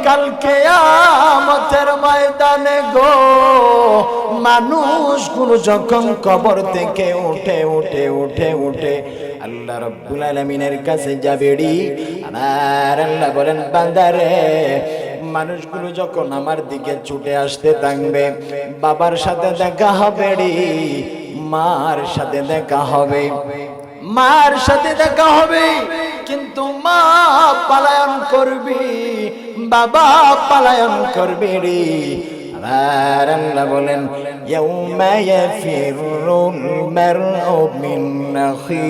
কাল কিয়ামতের ময়দানে গো, মানুষগুলো যখন কবর থেকে উঠে উঠে উঠে উঠে আল্লাহ রাব্বুল আলামিনের কাছে যাবেড়ি, আমার আল্লাহ বলেন বান্দারে, মানুষগুলো যখন আমার দিকে ছুটে আসতে থাকবে, বাবার সাথে দেখা হবে রে, মার সাথে দেখা হবে, মার সাথে দেখা হবে, কিন্তু মা পলায়ন করবি, বাবা পলায়ন করবে রে। আর আল্লাহ বলেন ইয়াউমা ইয়াফিরুল মারউ মিন আখি।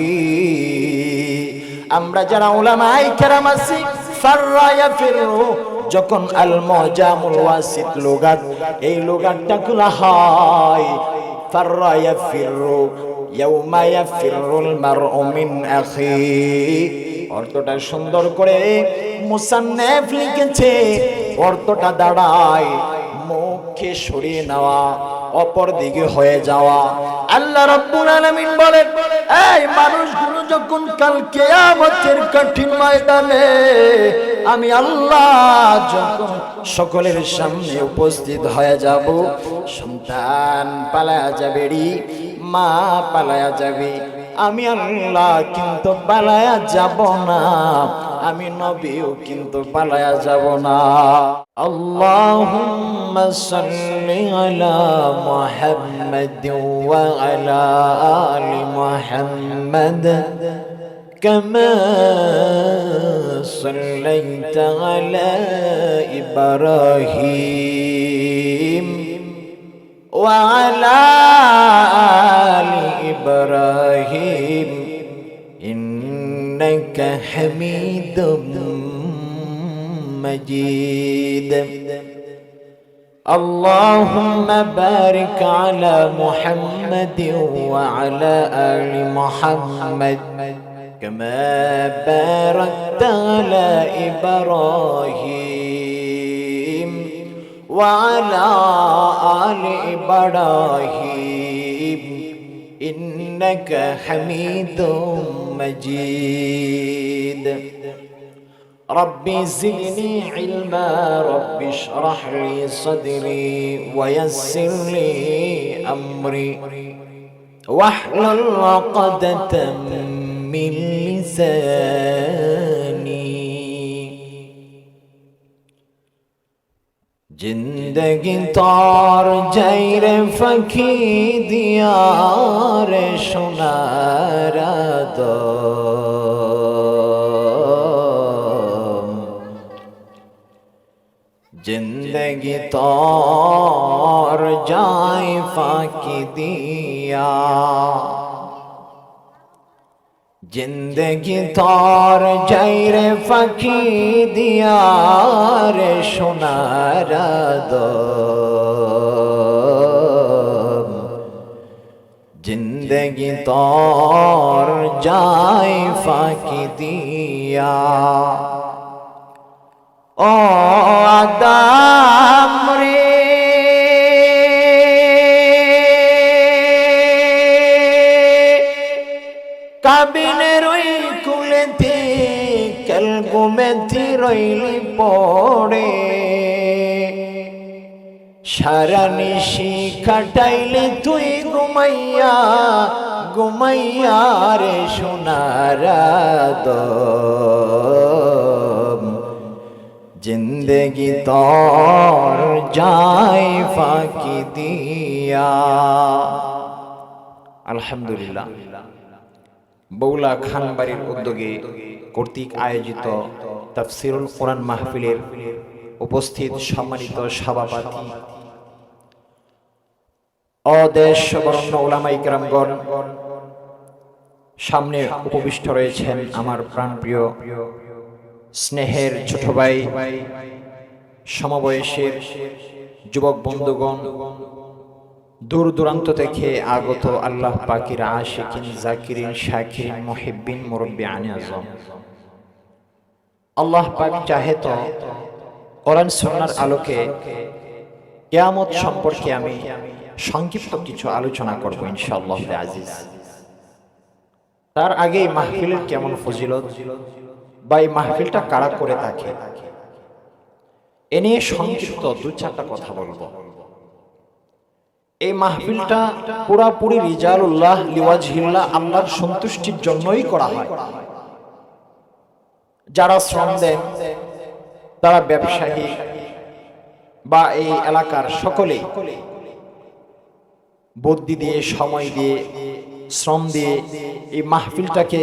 আমরা যারা উলামায়ে কেরাম আছি, ফাররা ইয়াফিরু, যখন আল মুজামুল ওয়াসিত লুগাত, এই লুগাতটা খোলা হয়, ফাররা ইয়াফিরু ইয়াউমা ইয়াফিরুল মারউ মিন আখি। অর্থটা সুন্দর করে মুসান্নিফ লিখেছে, অর্থটা দাঁড়ায় মুখে সরিয়ে নেওয়া, অপর দিকে হয়ে যাওয়া। আল্লাহ রাব্বুল আলামিন বলেন, এই মানুষগুলো যখন কাল কিয়ামতের কঠিন ময়দানে আমি আল্লাহ যখন সকলের সামনে উপস্থিত হয়ে যাব, সন্তান পালায়া যাবে রে, মা পালায়া যাবে, আমি আল্লাহ কিন্তু পালায়া যাব না, আমি নবীও কিন্তু পালায়া যাব না। আল্লাহুম্মা সাল্লি আলা মুহাম্মাদ ওয়া আলা আলি মুহাম্মাদ কামা সাল্লাইতা আলা ইব্রাহিম ওয়া আলা আলি ইব্রাহিম ইন্নাকা হামিদুম مجيد اللهم بارك على محمد وعلى آل محمد كما باركت على إبراهيم وعلى آل إبراهيم إنك حميد مجيد ربي زدني علما ربي اشرح لي صدري ويسر لي أمري واحلل عقدة من لساني जिंदगी तार जाइरे फकी दियार सोनारा दो जिंदगी तार जाए फाकी दिया जिंदगी तार जाइरे फाकी दिया रे सोनारा दो जिंदगी तार जाए फाकी दिया ओ आदम रे काबिने रोई कुले थी कल गुमे थी रोईली पड़े सारा निशी काटाइले तुई घुमाइया घुमाइया रे सोनारा दो जिंदगी तौर जाए फाकी दिया আলহামদুলিল্লাহ বৌলা খান বাড়ির উদ্যোগে কর্তৃক আয়োজিত তাফসিরুল কোরআন মাহফিলের উপস্থিত সম্মানিত সভাপতি অদেশ বরণ্য উলামায়ে কেরামগণ সামনে উপবিষ্ট রয়েছেন আমার প্রাণপ্রিয় স্নেহের ছোট ভাই সমবয়সের যুবক বন্ধুগণ দূর দূরান্ত থেকে আগত আল্লাহ পাকের আশিকিন জাকিরিন শাকিরিন মুহিব্বিন মুরব্বিয়ান আযম আল্লাহ পাক চাহে তো কোরআন সুন্নাহর আলোকে কিয়ামত সম্পর্কে আমি সংক্ষিপ্ত কিছু আলোচনা করব ইনশাআল্লাহ আজিজ। তার আগে মাহফিলের কেমন ফজিলত বা এই মাহফিলটা কারা করে থাকে এ নিয়ে সংক্ষিপ্ত দু চারটা কথা বলবো। এই মাহফিলটা পুরাপুরি রিজালুল্লাহ লিওয়াজহিল্লাহ, আল্লাহর সন্তুষ্টির জন্যই করা হয়। যারা শ্রম দেন, তারা ব্যবসায়ী বা এই এলাকার সকলেই বুদ্ধি দিয়ে, সময় দিয়ে, শ্রম দিয়ে এই মাহফিলটাকে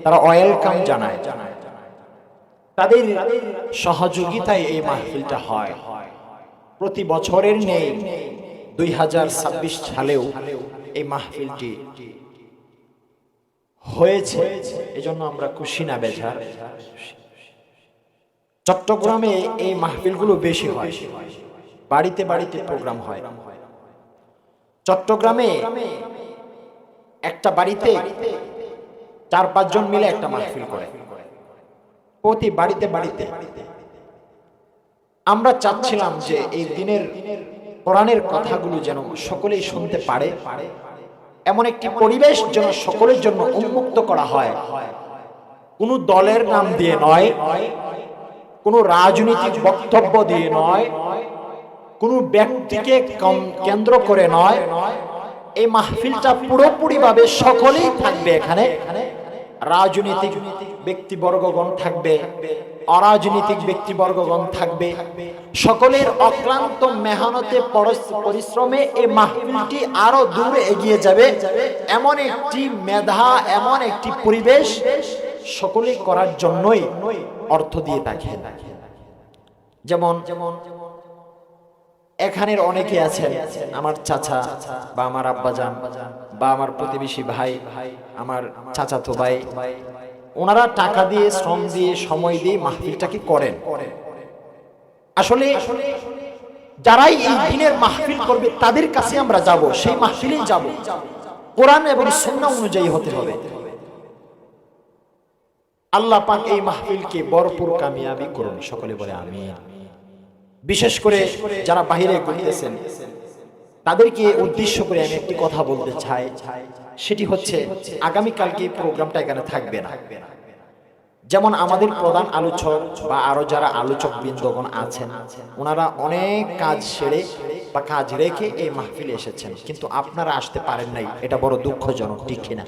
তারা ওয়েলকাম জানায়। তাদের সহযোগিতায় এই মাহফিলটা হয়। প্রতি বছরের নেই 2026 সালেও এই মাহফিলটি হয়েছে, এজন্য আমরা খুশি না বেজার। চট্টগ্রামে এই মাহফিলগুলো বেশি হয়, বাড়িতে বাড়িতে প্রোগ্রাম হয়। চট্টগ্রামে একটা বাড়িতে 4-5 জন মিলে একটা মাহফিল করে, প্রতি বাড়িতে বাড়িতে। আমরা চাচ্ছিলাম যে এই দিনের কোরআনের কথাগুলো যেন সকলেই শুনতে পারে, এমন একটি পরিবেশ যেন সকলের জন্য উন্মুক্ত করা হয়। কোনো দলের নাম দিয়ে নয়, কোনো রাজনৈতিক বক্তব্য দিয়ে নয়, কোনো ব্যক্তিকে কেন্দ্র করে নয়। এই মাহফিলটা পুরোপুরি ভাবে সকলেই থাকবে এখানে। রাজনৈতিক ব্যক্তিবর্গগণ থাকবে, অরাজনৈতিক ব্যক্তিবর্গগণ থাকবে। সকলের অক্লান্ত মেহনতে পরিশ্রমে এই মাহফিলটি আরো দূরে এগিয়ে যাবে। এমন একটি মেধা, এমন একটি পরিবেশ সকলে করার জন্যই অর্থ দিয়ে থাকে। যেমন এখানের অনেকে আছেন, আমার চাচা বা আমার আব্বাজান বা আমার প্রতিবেশী ভাই, আমার চাচাতো ভাই, ওনারা টাকা দিয়ে, শ্রম দিয়ে, সময় দিয়ে মাহফিলটাকে করেন। আসলে যারাই এই দিনের মাহফিল করবে তাদের কাছে আমরা যাব, সেই মাহফিলেই যাব। কোরআন এবং সুন্নাহ অনুযায়ী হতে হবে। আল্লাহ পাক এই মাহফিলকে ভরপুর কামিয়াবি করুন, সকলে বলে আমিন। বিশেষ করে যারা বাহিরে ঘুরতেছেন তাদেরকে উদ্দেশ্য করে আমি একটি কথা বলতে চাই, সেটি হচ্ছে আগামীকালকে প্রোগ্রামটা এখানে থাকবে না। যেমন আমাদের প্রধান আলোচক বা আরো যারা আলোচক বৃন্দগণ আছেন, ওনারা অনেক কাজ সেরে বা কাজ রেখে এই মাহফিলে এসেছেন, কিন্তু আপনারা আসতে পারেন নাই। এটা বড় দুঃখজনক, ঠিক কিনা?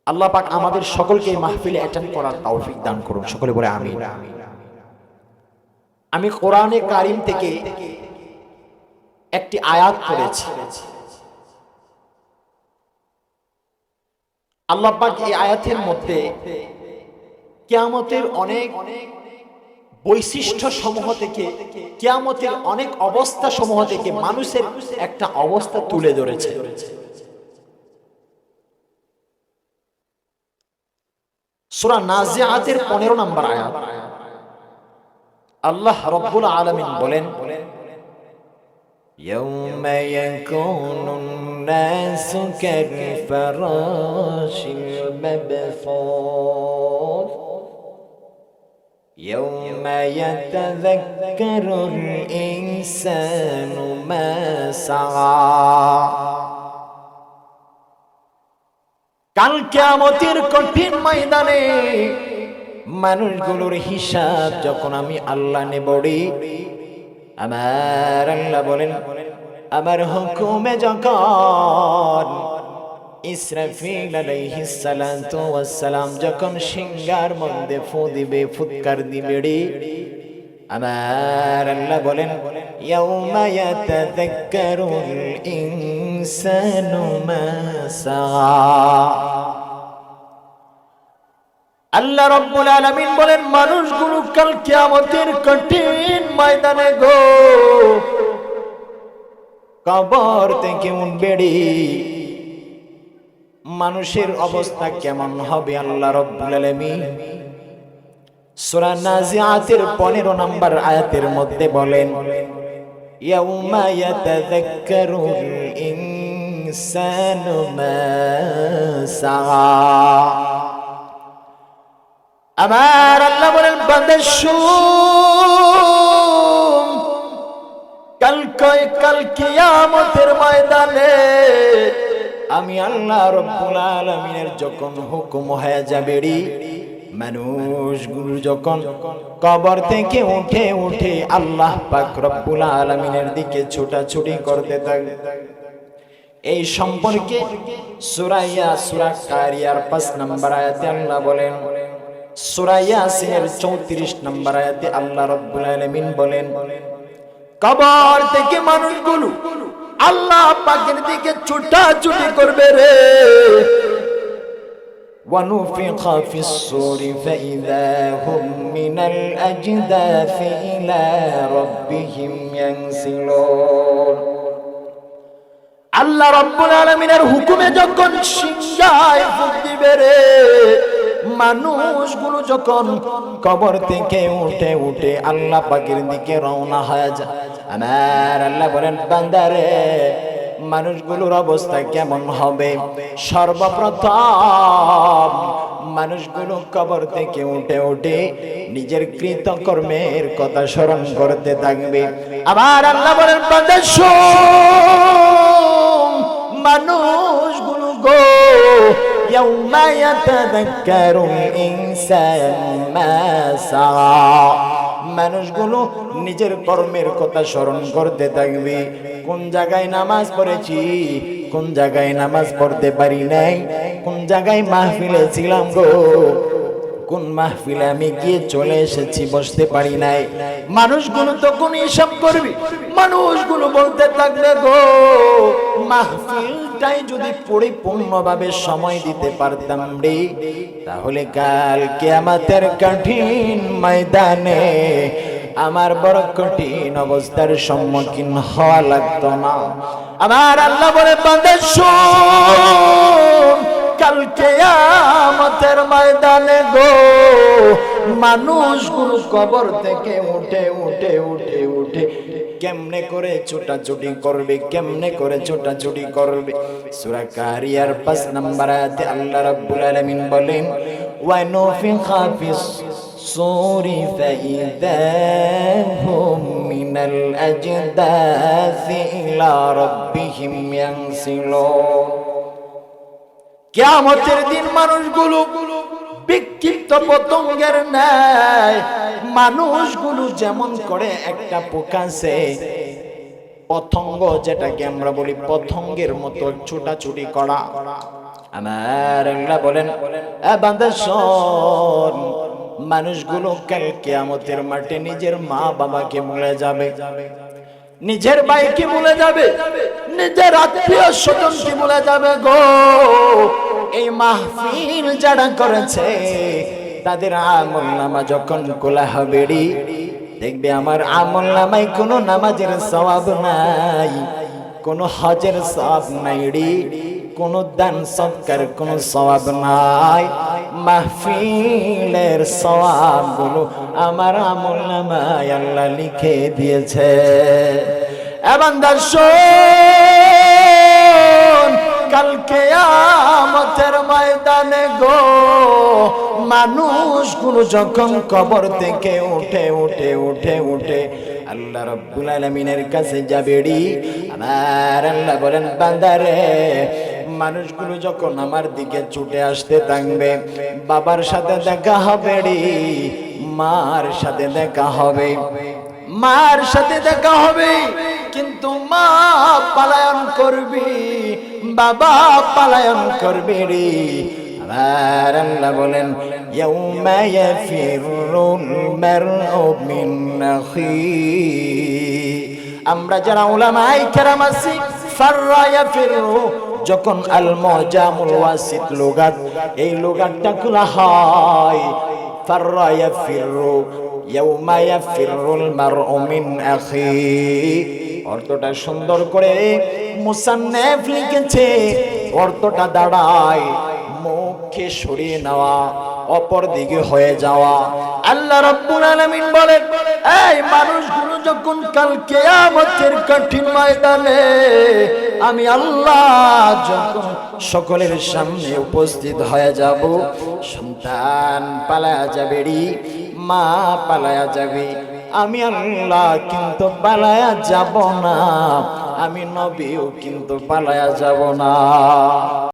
আল্লাহ পাক আমাদের সকলকে এই মাহফিলে অ্যাটেন্ড করার তৌফিক দান করুন, সকলে বলে আমিন। আমি কোরআনে কারিম থেকে একটি আয়াত পড়েছি। আল্লাহ পাক এই আয়াতের মধ্যে কিয়ামতের অনেক বৈশিষ্ট্য সমূহ থেকে, কিয়ামতের অনেক অবস্থা সমূহ থেকে মানুষের একটা অবস্থা তুলে ধরেছে। সূরা নাজিআতের 15 নম্বর আয়াত। আল্লাহ রাব্বুল আলামিন বলেন, ইয়াউমা ইয়াকুনুন নাসু কালফারাশিল মাবসুস ইয়াউমা ইয়াতাযাক্কারুল ইনসানু মা সাআ। কাল কিয়ামতের কঠিন ময়দানে মানুষগুলোর হিসাব যখন আমি আল্লাহ নেব রে, আমার আল্লাহ বলেন, আমার হুকুমে যখন ইসরাফিল আলাইহিস সালাতু ওয়াস সালাম যখন সিংহার মধ্যে ফু দিবে, ফুৎকার দিবে রে, আমার আল্লাহ বলেন, ইয়াউমা ইয়াতাযাক্কারুল ইনসানু মা সাআ। আল্লাহ রাব্বুল আলামিন বলেন, মানুষগুলো কাল কিয়ামতের কঠিন ময়দানে গো কবর থেকে উঠবে রে, মানুষের অবস্থা কেমন হবে আল্লাহ রাব্বুল আলামিন সূরা নাজিআতের 15 নম্বর আয়াতের মধ্যে বলেন, ইয়াউমা ইয়াতাযাক্কারুল ইনসানু মা সাআ। আমার আল্লাহ বলেন, বান্দা শুন, কাল কিয়ামতের ময়দানে আমি আল্লাহ রাব্বুল আলামিনের যখন হুকুম হয়ে যাবে রে, মানুষগুলো যখন কবর থেকে উঠে উঠে আল্লাহ পাক রব্বুল আলামিনের দিকে ছোটাছুটি করতে থাকে। এই সম্পর্কে সূরা কারিয়ার 5 নম্বর আয়াতে আল্লাহ বলেন, সূরা ইয়াসিনের 34 নম্বর আয়াতে আল্লাহ রাব্বুল আলামিন বলেন, কবর থেকে মানুষগুলো আল্লাহ পাকের দিকে ছোটাছুটি করবে রে। ونفخ في الصور فإذا هم من الأجداث إلى ربهم ينسلون। আল্লাহ রাব্বুল আলামিনের হুকুমে যখন সিংহায় ফুঁক দিবে রে, মানুষগুলো যখন কবর থেকে উঠে উঠে আল্লাহ পাকের দিকে রওনা হয়ে যায়। আমার আল্লাহ বলেন, বান্দারে মানুষগুলোর অবস্থা কেমন হবে? সর্বপ্রথম মানুষগুলো কবর থেকে উঠে উঠে নিজের কৃতকর্মের কথা স্মরণ করতে থাকবে। আবার আল্লাহ বলেন, বান্দা শোন, মানুষগুলো গো ইয়াউমা ইয়াতাযাক্কারুল ইনসানু মা সাআ, মানুষগুলো নিজের কর্মের কথা স্মরণ করতে থাকবে। কোন জায়গায় নামাজ পড়েছি, কোন জায়গায় নামাজ পড়তে পারি নাই, কোন জায়গায় মাহফিলে ছিলাম গো, কোন মাহফিলে আমি গিয়ে চলে এসেছি, বসতে পারি নাই। মানুষগুলো তখন হিসাব করবে। মানুষগুলো বলতে থাকবে গো, মাহফিলটাই যদি পরিপূর্ণভাবে সময় দিতে পারতাম রে, তাহলে কাল কিয়ামতের কঠিন ময়দানে আমার বড় কঠিন অবস্থার সম্মুখীন হওয়া লাগতো না। আমার আল্লাহ বলে, বান্দা শোন, কাল কিয়ামতের ময়দানে গো মানুষগুলো কবর থেকে উঠে উঠে উঠে উঠে কেমনে করে ছোটাছুটি করবে, কেমনে করে ছোটাছুটি করবে। সূরা কারিয়ার 5 নম্বর আয়াতে আল্লাহ রাব্বুল আলামিন বলেন, ওয়া নুফিখা ফিস সূরি ফাইযা হুম মিনাল আজদাসি ইলা রাব্বিহিম ইয়ানসিলুন। কিয়ামতের দিন মানুষগুলো বিক্ষিপ্ত পতঙ্গের ন্যায়, মানুষগুলো যেমন করে একটা পোকাছে পতঙ্গ, যেটাকে আমরা বলি পতঙ্গের মতো ছোটাছুটি করা। আমার আল্লাহ বলেন, এ বান্দা শোন, মানুষগুলো কাল কিয়ামতের মাঠে নিজের মা বাবাকে ভুলে যাবে, নিজের ভাইকে ভুলে যাবে, নিজের আত্মীয় স্বজনকে ভুলে যাবে গো। এই মাহফিল যারা করেছে তাদের আমলনামা যখন খোলা হবে রে, দেখবে আমার আমলনামায় কোনো নামাজের সওয়াব নাই, কোনো হজের সওয়াব নাই রে, কোনো দান সদকার কোনো সওয়াব নাই। মাহফিলের সওয়াবগুলো আমার আমলনামায় আল্লাহ লিখে দিয়েছে। বান্দা শোন, কাল কিয়ামতের ময়দানে গো মানুষগুলো যখন কবর থেকে উঠে উঠে উঠে উঠে আল্লাহ রাব্বুল আলামিনের কাছে যাবে রে, আমার আল্লাহ বলেন, বান্দারে মানুষগুলো যখন আমার দিকে ছুটে আসতে থাকবে, বাবার সাথে দেখা হবে রে, মার সাথে দেখা হবে, মার সাথে দেখা হবে, কিন্তু মা পালায়ন করবি, বাবা পালায়ন করবি রে। আর আল্লাহ বলেন, ইয়াউমা ইয়াফিরুল মারউ মিন আখিহি। আমরা যারা উলামায়ে কেরাম আছি, ফাররা ইয়াফিরু, যখন আল মুজামুল ওয়াসিত লুগাত, এই লুগাতটা খোলা হয়, ফাররা ইয়াফিরু ইয়াউমা ইয়াফিরুল মারউ মিন আখিহি। অর্থটা সুন্দর করে মুসান্নিফ লিখেছে, অর্থটা দাঁড়ায় মুখে সরিয়ে নেওয়া, অপর দিকে হয়ে যাওয়া। আল্লাহ রাব্বুল আলামিন বলেন, এই মানুষগুলো যখন কাল কিয়ামতের কঠিন ময়দানে আমি আল্লাহ যখন সকলের সামনে উপস্থিত হয়ে যাব, সন্তান পালায়া যাবে রে, মা পালায়া যাবে, আমি আল্লাহ কিন্তু পালায়া যাব না, আমি নবীও কিন্তু পালায়া যাব না।